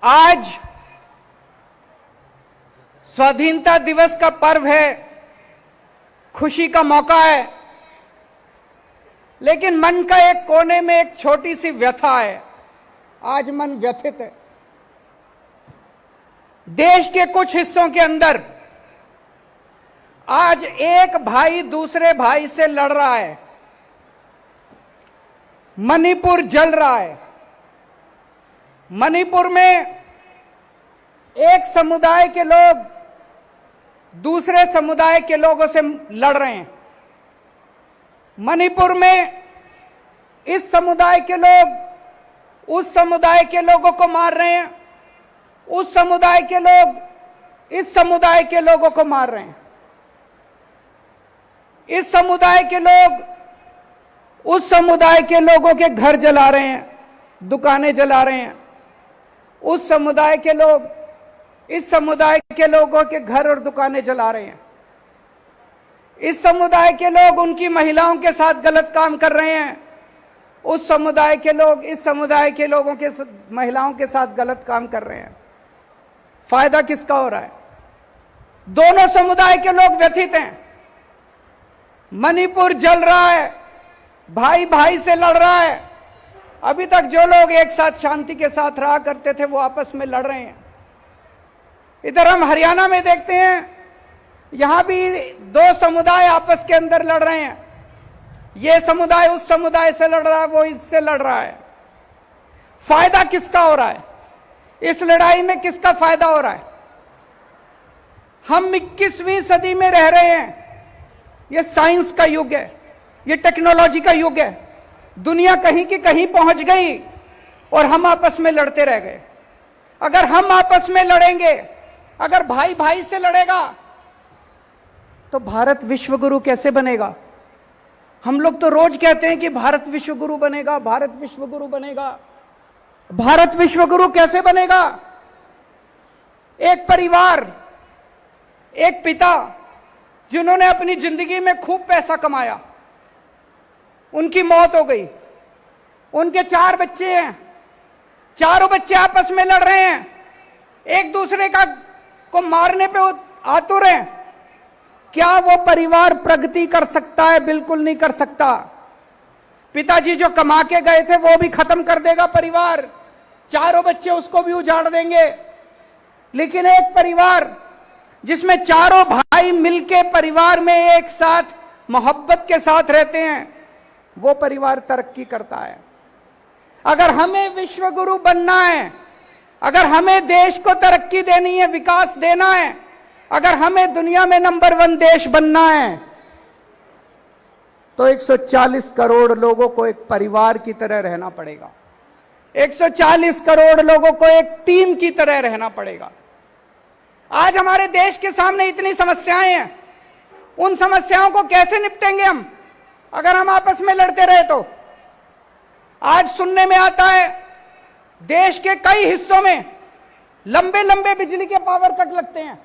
आज स्वाधीनता दिवस का पर्व है, खुशी का मौका है, लेकिन मन का एक कोने में एक छोटी सी व्यथा है। आज मन व्यथित है। देश के कुछ हिस्सों के अंदर आज एक भाई दूसरे भाई से लड़ रहा है। मणिपुर जल रहा है। मणिपुर में एक समुदाय के लोग दूसरे समुदाय के लोगों से लड़ रहे हैं। मणिपुर में इस समुदाय के लोग उस समुदाय के लोगों को मार रहे हैं, उस समुदाय के लोग इस समुदाय के लोगों को मार रहे हैं। इस समुदाय के लोग उस समुदाय के लोगों के घर जला रहे हैं, दुकानें जला रहे हैं। उस समुदाय के लोग इस समुदाय के लोगों के घर और दुकानें जला रहे हैं। इस समुदाय के लोग उनकी महिलाओं के साथ गलत काम कर रहे हैं। उस समुदाय के लोग इस समुदाय के लोगों के महिलाओं के साथ गलत काम कर रहे हैं। फायदा किसका हो रहा है? दोनों समुदाय के लोग व्यथित हैं। मणिपुर जल रहा है, भाई भाई से लड़ रहा है। अभी तक जो लोग एक साथ शांति के साथ रहा करते थे वो आपस में लड़ रहे हैं। इधर हम हरियाणा में देखते हैं, यहां भी दो समुदाय आपस के अंदर लड़ रहे हैं। ये समुदाय उस समुदाय से लड़ रहा है, वो इससे लड़ रहा है। फायदा किसका हो रहा है? इस लड़ाई में किसका फायदा हो रहा है? हम 21वीं सदी में रह रहे हैं। ये साइंस का युग है, ये टेक्नोलॉजी का युग है। दुनिया कहीं की कहीं पहुंच गई और हम आपस में लड़ते रह गए। अगर हम आपस में लड़ेंगे, अगर भाई भाई से लड़ेगा, तो भारत विश्व गुरु कैसे बनेगा? हम लोग तो रोज कहते हैं कि भारत विश्व गुरु बनेगा, भारत विश्व गुरु बनेगा। भारत विश्व गुरु कैसे बनेगा? एक परिवार, एक पिता जिन्होंने अपनी जिंदगी में खूब पैसा कमाया, उनकी मौत हो गई। उनके 4 बच्चे हैं, चारों बच्चे आपस में लड़ रहे हैं, एक दूसरे को मारने पे आतुर हैं। क्या वो परिवार प्रगति कर सकता है? बिल्कुल नहीं कर सकता। पिताजी जो कमा के गए थे वो भी खत्म कर देगा परिवार, चारों बच्चे उसको भी उजाड़ देंगे। लेकिन एक परिवार जिसमें चारों भाई मिलके परिवार में एक साथ मोहब्बत के साथ रहते हैं, वो परिवार तरक्की करता है। अगर हमें विश्व गुरु बनना है, अगर हमें देश को तरक्की देनी है, विकास देना है, अगर हमें दुनिया में नंबर 1 देश बनना है, तो 140 करोड़ लोगों को एक परिवार की तरह रहना पड़ेगा। 140 करोड़ लोगों को एक टीम की तरह रहना पड़ेगा। आज हमारे देश के सामने इतनी समस्याएं हैं, उन समस्याओं को कैसे निपटेंगे हम अगर हम आपस में लड़ते रहे तो? आज सुनने में आता है देश के कई हिस्सों में लंबे लंबे बिजली के पावर कट लगते हैं।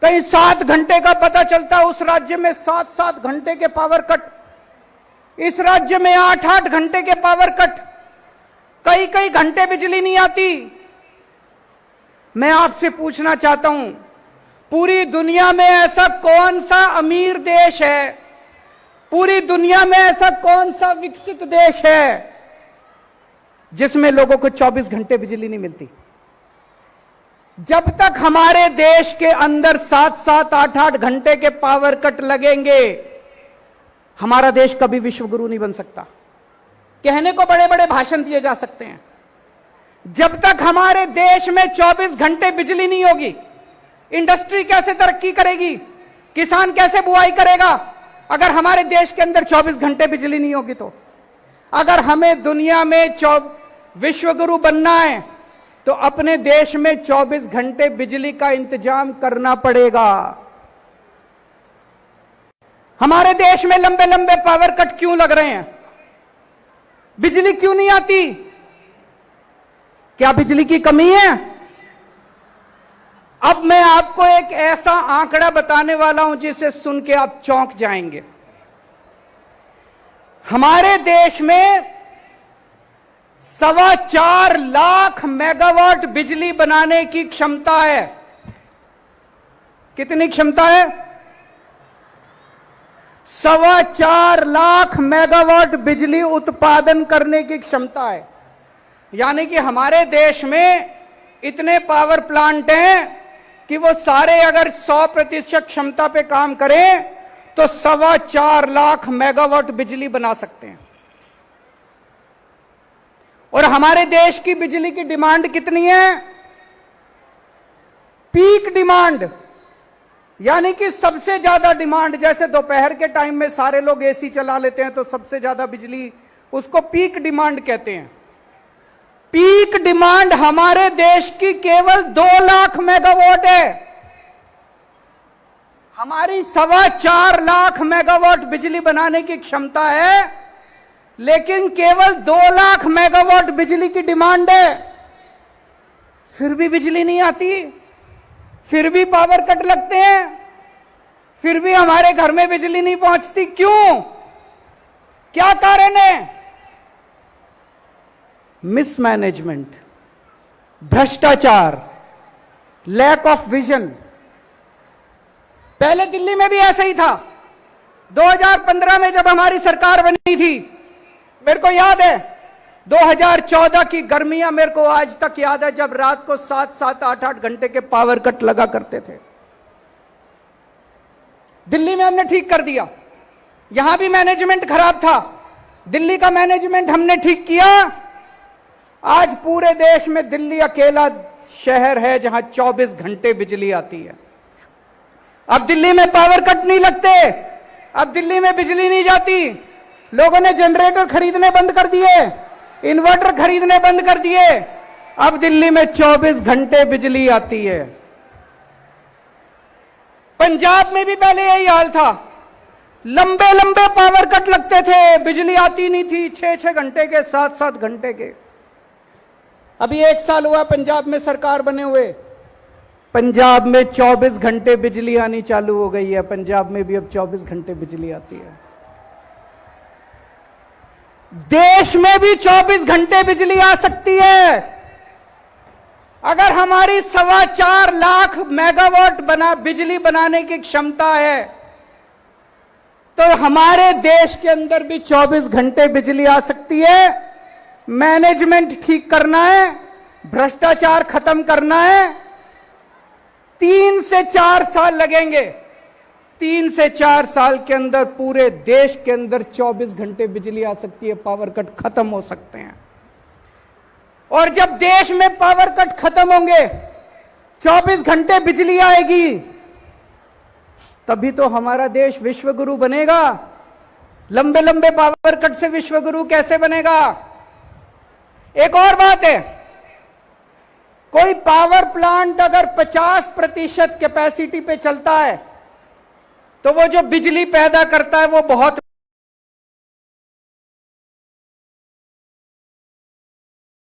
कहीं 7 घंटे का पता चलता है, उस राज्य में 7-7 घंटे के पावर कट, इस राज्य में 8-8 घंटे के पावर कट, कई कई घंटे बिजली नहीं आती। मैं आपसे पूछना चाहता हूं, पूरी दुनिया में ऐसा कौन सा अमीर देश है, पूरी दुनिया में ऐसा कौन सा विकसित देश है जिसमें लोगों को 24 घंटे बिजली नहीं मिलती? जब तक हमारे देश के अंदर 7-7, 8-8 घंटे के पावर कट लगेंगे, हमारा देश कभी विश्व गुरु नहीं बन सकता। कहने को बड़े बड़े भाषण दिए जा सकते हैं, जब तक हमारे देश में 24 घंटे बिजली नहीं होगी, इंडस्ट्री कैसे तरक्की करेगी? किसान कैसे बुआई करेगा अगर हमारे देश के अंदर 24 घंटे बिजली नहीं होगी? तो अगर हमें दुनिया में विश्व गुरु बनना है तो अपने देश में 24 घंटे बिजली का इंतजाम करना पड़ेगा। हमारे देश में लंबे लंबे पावर कट क्यों लग रहे हैं? बिजली क्यों नहीं आती? क्या बिजली की कमी है? अब मैं आपको एक ऐसा आंकड़ा बताने वाला हूं जिसे सुन के आप चौंक जाएंगे। हमारे देश में 4.25 लाख मेगावाट बिजली बनाने की क्षमता है। कितनी क्षमता है? 4.25 लाख मेगावाट बिजली उत्पादन करने की क्षमता है। यानी कि हमारे देश में इतने पावर प्लांट हैं कि वो सारे अगर 100% क्षमता पे काम करें तो 4.25 लाख मेगावाट बिजली बना सकते हैं। और हमारे देश की बिजली की डिमांड कितनी है? पीक डिमांड, यानी कि सबसे ज्यादा डिमांड। जैसे दोपहर के टाइम में सारे लोग एसी चला लेते हैं तो सबसे ज्यादा बिजली, उसको पीक डिमांड कहते हैं। पीक डिमांड हमारे देश की केवल 2 लाख मेगावाट है। हमारी 4.25 लाख मेगावाट बिजली बनाने की क्षमता है, लेकिन केवल 2 लाख मेगावाट बिजली की डिमांड है। फिर भी बिजली नहीं आती, फिर भी पावर कट लगते हैं, फिर भी हमारे घर में बिजली नहीं पहुंचती। क्यों? क्या कारण है? मिसमैनेजमेंट, भ्रष्टाचार, लैक ऑफ विजन। पहले दिल्ली में भी ऐसा ही था। 2015 में जब हमारी सरकार बनी थी, मेरे को याद है 2014 की गर्मियां मेरे को आज तक याद है, जब रात को 7-7, 8-8 घंटे के पावर कट लगा करते थे। दिल्ली में हमने ठीक कर दिया। यहां भी मैनेजमेंट खराब था, दिल्ली का मैनेजमेंट हमने ठीक किया। आज पूरे देश में दिल्ली अकेला शहर है जहां 24 घंटे बिजली आती है। अब दिल्ली में पावर कट नहीं लगते, अब दिल्ली में बिजली नहीं जाती। लोगों ने जनरेटर खरीदने बंद कर दिए, इन्वर्टर खरीदने बंद कर दिए। अब दिल्ली में 24 घंटे बिजली आती है। पंजाब में भी पहले यही हाल था, लंबे लंबे पावर कट लगते थे, बिजली आती नहीं थी, 6-6 घंटे के, 7-7 घंटे के। अभी 1 साल हुआ पंजाब में सरकार बने हुए, पंजाब में 24 घंटे बिजली आनी चालू हो गई है। पंजाब में भी अब 24 घंटे बिजली आती है। देश में भी 24 घंटे बिजली आ सकती है अगर हमारी 4.25 लाख मेगावाट बिजली बनाने की क्षमता है, तो हमारे देश के अंदर भी 24 घंटे बिजली आ सकती है। मैनेजमेंट ठीक करना है, भ्रष्टाचार खत्म करना है। 3 से 4 साल लगेंगे। 3 से 4 साल के अंदर पूरे देश के अंदर 24 घंटे बिजली आ सकती है, पावर कट खत्म हो सकते हैं। और जब देश में पावर कट खत्म होंगे, 24 घंटे बिजली आएगी, तभी तो हमारा देश विश्व गुरु बनेगा। लंबे लंबे पावर कट से विश्व गुरु कैसे बनेगा? एक और बात है, कोई पावर प्लांट अगर 50% कैपेसिटी पे चलता है तो वो जो बिजली पैदा करता है वो बहुत